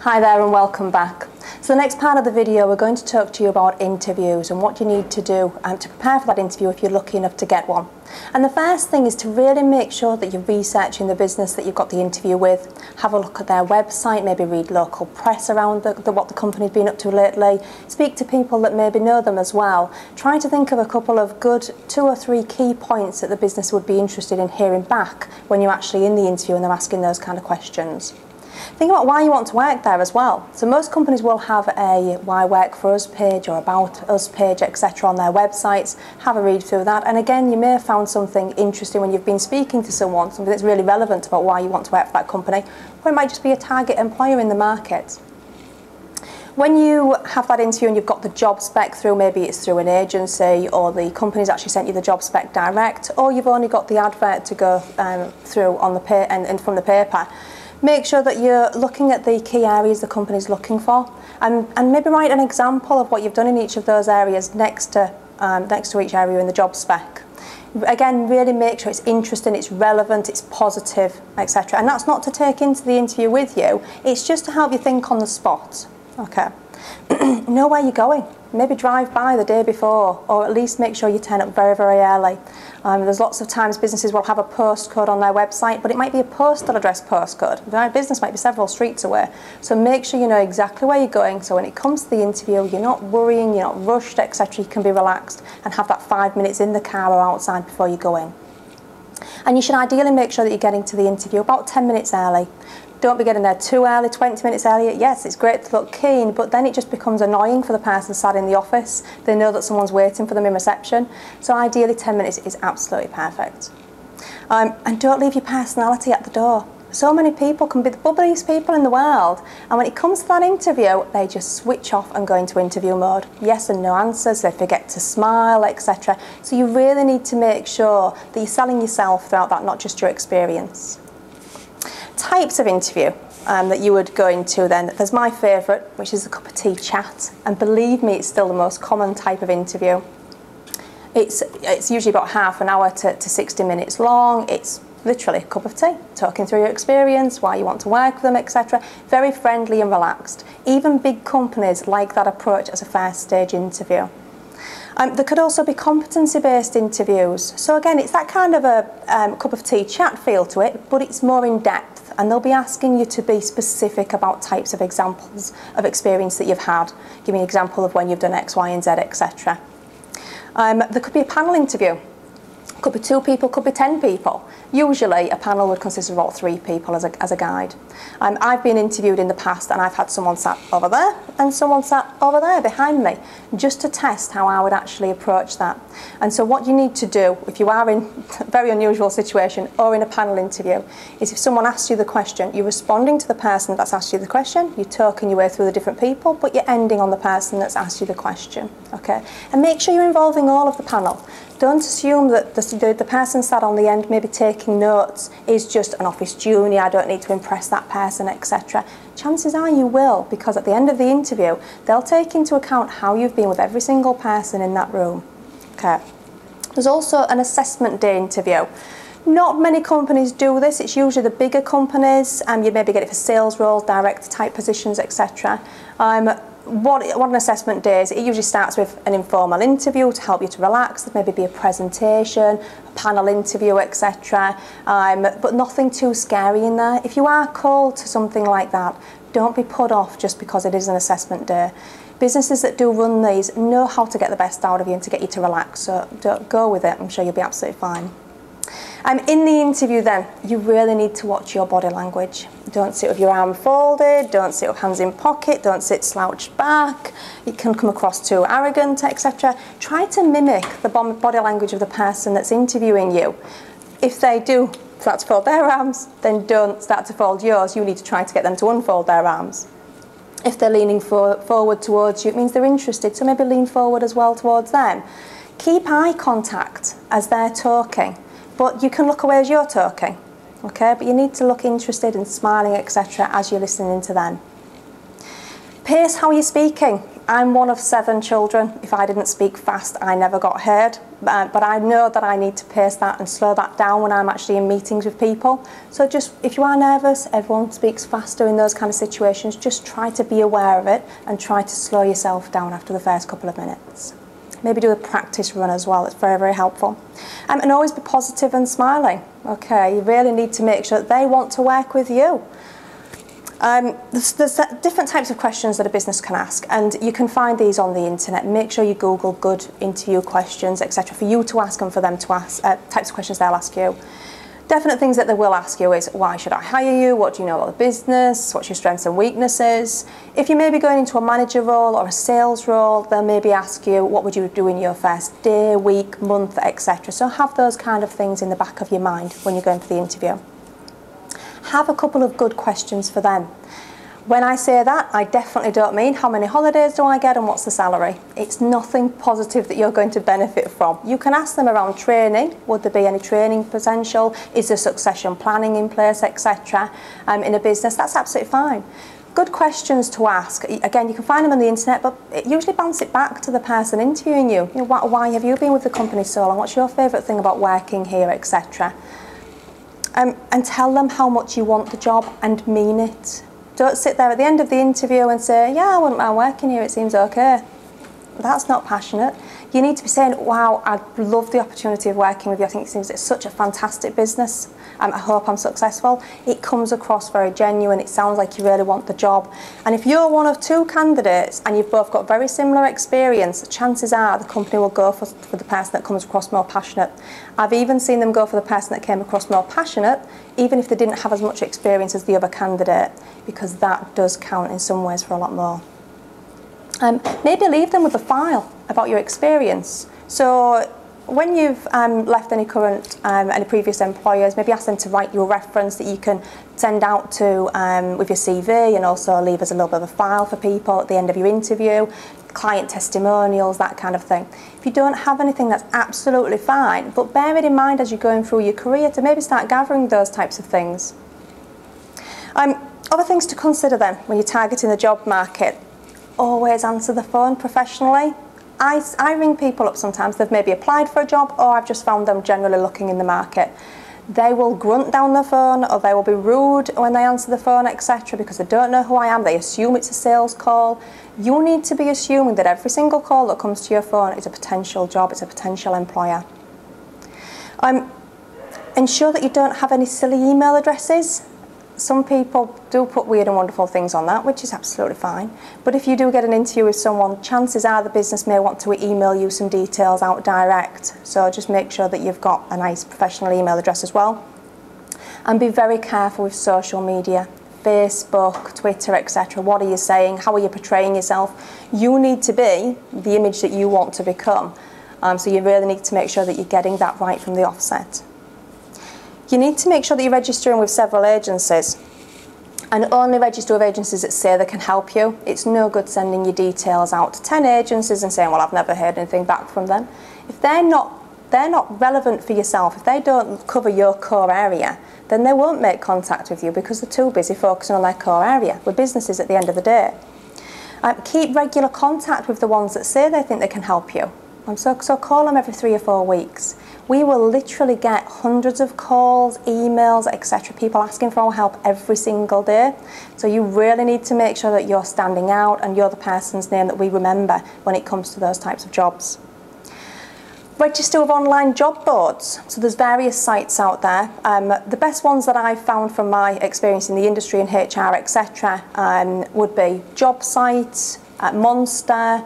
Hi there and welcome back. So the next part of the video we're going to talk to you about interviews and what you need to do to prepare for that interview if you're lucky enough to get one. And the first thing is to really make sure that you're researching the business that you've got the interview with. Have a look at their website, maybe read local press around what the company's been up to lately. Speak to people that maybe know them as well. Try to think of a couple of good 2 or 3 key points that the business would be interested in hearing back when you're actually in the interview and they're asking those kind of questions. Think about why you want to work there as well. So most companies will have a Why Work For Us page or About Us page, etc. on their websites. Have a read through that. And again, you may have found something interesting when you've been speaking to someone, something that's really relevant about why you want to work for that company, or it might just be a target employer in the market. When you have that interview and you've got the job spec through, maybe it's through an agency or the company's actually sent you the job spec direct, or you've only got the advert to go through on the and from the paper, make sure that you're looking at the key areas the company's looking for, and maybe write an example of what you've done in each of those areas next to each area in the job spec. Again, really make sure it's interesting, it's relevant, it's positive, etc. And that's not to take into the interview with you, it's just to help you think on the spot. Okay. Know where you're going. Maybe drive by the day before, or at least make sure you turn up very, very early. There's lots of times businesses will have a postcode on their website, but it might be a postal address postcode. Their business might be several streets away. So make sure you know exactly where you're going, so when it comes to the interview, you're not worrying, you're not rushed, etc. You can be relaxed and have that 5 minutes in the car or outside before you go in. And you should ideally make sure that you're getting to the interview about 10 minutes early. Don't be getting there too early, 20 minutes earlier. Yes, it's great to look keen, but then it just becomes annoying for the person sat in the office. They know that someone's waiting for them in reception. So ideally 10 minutes is absolutely perfect. And don't leave your personality at the door. So many people can be the bubbliest people in the world, and when it comes to that interview, they just switch off and go into interview mode. Yes and no answers, they forget to smile, etc. So you really need to make sure that you're selling yourself throughout that, not just your experience. Types of interview that you would go into then. There's my favourite, which is a cup of tea chat, and believe me, it's still the most common type of interview. It's usually about half an hour to 60 minutes long. It's literally a cup of tea, talking through your experience, why you want to work with them, etc. Very friendly and relaxed. Even big companies like that approach as a first stage interview. There could also be competency-based interviews. So again, it's that kind of a cup of tea chat feel to it, but it's more in depth, and they'll be asking you to be specific about types of examples of experience that you've had. Give me an example of when you've done X, Y, and Z, etc. There could be a panel interview. Could be 2 people, could be 10 people. Usually a panel would consist of about 3 people as a guide. I've been interviewed in the past and I've had someone sat over there and someone sat over there behind me, just to test how I would actually approach that. And so what you need to do, if you are in a very unusual situation or in a panel interview, is if someone asks you the question, you're responding to the person that's asked you the question, you're talking your way through the different people, but you're ending on the person that's asked you the question. Okay? And make sure you're involving all of the panel. Don't assume that the person sat on the end maybe taking notes is just an office junior, I don't need to impress that person, etc. Chances are you will, because at the end of the interview, they'll take into account how you've been with every single person in that room. Okay. There's also an assessment day interview. Not many companies do this, it's usually the bigger companies, and you maybe get it for sales roles, director type positions, etc. What an assessment day is, it usually starts with an informal interview to help you to relax. There maybe be a presentation, a panel interview, etc. But nothing too scary in there. If you are called to something like that, don't be put off just because it is an assessment day. Businesses that do run these know how to get the best out of you and to get you to relax, so don't go with it, I'm sure you'll be absolutely fine. In the interview then, you really need to watch your body language. Don't sit with your arm folded, don't sit with hands in pocket, don't sit slouched back. It can come across too arrogant, etc. Try to mimic the body language of the person that's interviewing you. If they do start to fold their arms, then don't start to fold yours. You need to try to get them to unfold their arms. If they're leaning forward towards you, it means they're interested, so maybe lean forward as well towards them. Keep eye contact as they're talking. But you can look away as you're talking, okay? But you need to look interested and smiling, etc. as you're listening to them. Pace how you're speaking. I'm one of 7 children. If I didn't speak fast, I never got heard. But I know that I need to pace that and slow that down when I'm actually in meetings with people. So just, if you are nervous, everyone speaks faster in those kind of situations, just try to be aware of it and try to slow yourself down after the first couple of minutes. Maybe do a practice run as well, it's very, very helpful. And always be positive and smiling. Okay, you really need to make sure that they want to work with you. There's different types of questions that a business can ask, and you can find these on the internet. Make sure you Google good interview questions, etc., for you to ask and for them to ask, types of questions they'll ask you. Definite things that they will ask you is, why should I hire you? What do you know about the business? What's your strengths and weaknesses? If you may be going into a manager role or a sales role, they'll maybe ask you, what would you do in your first day, week, month, etc. So have those kind of things in the back of your mind when you're going for the interview. Have a couple of good questions for them. When I say that, I definitely don't mean how many holidays do I get and what's the salary. It's nothing positive that you're going to benefit from. You can ask them around training. Would there be any training potential? Is there succession planning in place, etc. In a business? That's absolutely fine. Good questions to ask. Again, you can find them on the internet, but usually bounce it back to the person interviewing you. You know, why have you been with the company so long? What's your favourite thing about working here, etc. And tell them how much you want the job and mean it. Don't sit there at the end of the interview and say, yeah, I wouldn't mind working here, it seems okay. That's not passionate. You need to be saying, wow, I love the opportunity of working with you. I think it seems it's such a fantastic business. I hope I'm successful. It comes across very genuine. It sounds like you really want the job. And if you're one of 2 candidates and you've both got very similar experience, chances are the company will go for the person that comes across more passionate. I've even seen them go for the person that came across more passionate, even if they didn't have as much experience as the other candidate, because that does count in some ways for a lot more. Maybe leave them with a file about your experience. So when you've left any previous employers, maybe ask them to write you a reference that you can send out to with your CV, and also leave as a little bit of a file for people at the end of your interview, client testimonials, that kind of thing. If you don't have anything, that's absolutely fine, but bear it in mind as you're going through your career to maybe start gathering those types of things. Other things to consider then when you're targeting the job market. Always answer the phone professionally. I ring people up sometimes, they've maybe applied for a job, or I've just found them generally looking in the market. They will grunt down the phone, or they will be rude when they answer the phone, etc., because they don't know who I am. They assume it's a sales call. You need to be assuming that every single call that comes to your phone is a potential job, it's a potential employer. Ensure that you don't have any silly email addresses. Some people do put weird and wonderful things on that, which is absolutely fine. But if you do get an interview with someone, chances are the business may want to email you some details out direct. So just make sure that you've got a nice professional email address as well. And be very careful with social media. Facebook, Twitter, etc. What are you saying? How are you portraying yourself? You need to be the image that you want to become. So you really need to make sure that you're getting that right from the offset. You need to make sure that you're registering with several agencies, and only register with agencies that say they can help you. It's no good sending your details out to 10 agencies and saying, well, I've never heard anything back from them. If they're not relevant for yourself, if they don't cover your core area, then they won't make contact with you because they're too busy focusing on their core area. We're businesses at the end of the day. Keep regular contact with the ones that say they think they can help you. So call them every 3 or 4 weeks. We will literally get hundreds of calls, emails, etc. People asking for our help every single day. So you really need to make sure that you're standing out and you're the person's name that we remember when it comes to those types of jobs. Register with online job boards. So there's various sites out there. The best ones that I've found from my experience in the industry and HR, etc., would be Job Sites, Monster,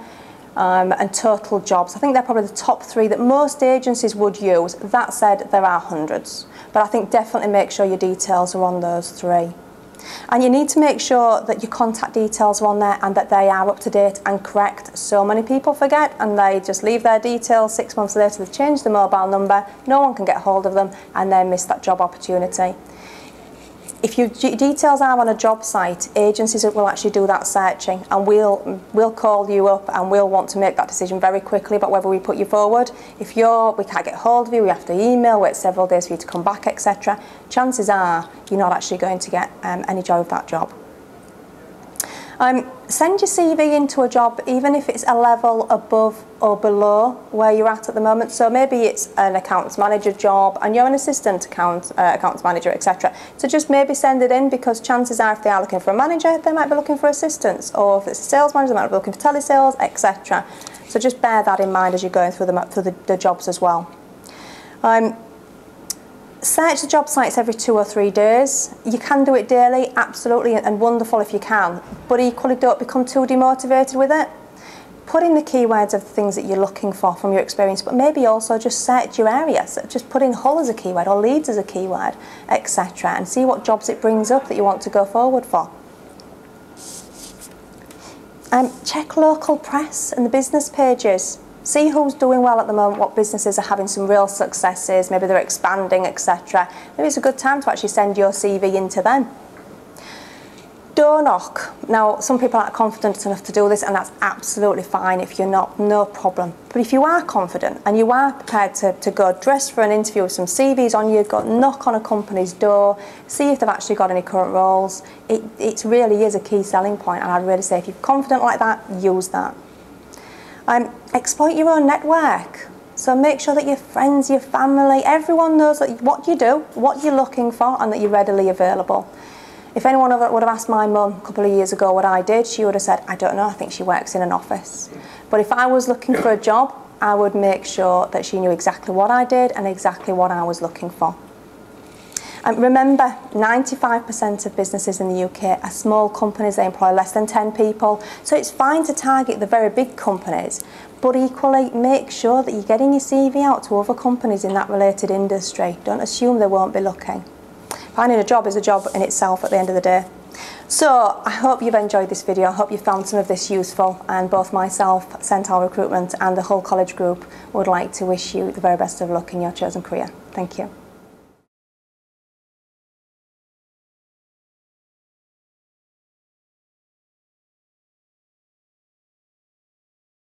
and Total Jobs. I think they're probably the top 3 that most agencies would use. That said, there are hundreds. But I think definitely make sure your details are on those 3. And you need to make sure that your contact details are on there and that they are up to date and correct. So many people forget and they just leave their details. 6 months later, they've changed the mobile number, no one can get hold of them, and then miss that job opportunity. If your details are on a job site, agencies will actually do that searching, and we'll call you up and we'll want to make that decision very quickly about whether we put you forward. If we can't get hold of you, we have to email, wait several days for you to come back, etc. Chances are you're not actually going to get any joy of that job. Send your CV into a job even if it's a level above or below where you're at the moment. So maybe it's an accounts manager job and you're an assistant accounts manager, etc. So just maybe send it in, because chances are if they are looking for a manager, they might be looking for assistants, or if it's a sales manager, they might be looking for telesales, etc. So just bear that in mind as you're going through the jobs as well. Search the job sites every 2 or 3 days. You can do it daily, absolutely, and wonderful if you can, but equally don't become too demotivated with it. Put in the keywords of the things that you're looking for from your experience, but maybe also just search your area. So just put in Hull as a keyword or Leeds as a keyword, etc., and see what jobs it brings up that you want to go forward for. Check local press and the business pages. See who's doing well at the moment, what businesses are having some real successes, maybe they're expanding, etc. Maybe it's a good time to actually send your CV into them. Door knock. Now, some people aren't confident enough to do this, and that's absolutely fine if you're not, no problem. But if you are confident and you are prepared to go dressed for an interview with some CVs on you, go knock on a company's door, see if they've actually got any current roles, it really is a key selling point, and I'd really say if you're confident like that, use that. Exploit your own network. So make sure that your friends, your family, everyone knows that what you do, what you're looking for, and that you're readily available. If anyone would have asked my mum a couple of years ago what I did, she would have said, I don't know, I think she works in an office. But if I was looking for a job, I would make sure that she knew exactly what I did and exactly what I was looking for. Remember, 95% of businesses in the UK are small companies. They employ less than 10 people. So it's fine to target the very big companies, but equally make sure that you're getting your CV out to other companies in that related industry. Don't assume they won't be looking. Finding a job is a job in itself at the end of the day. So I hope you've enjoyed this video. I hope you found some of this useful, and both myself, Centaur Recruitment, and the Hull College Group would like to wish you the very best of luck in your chosen career. Thank you.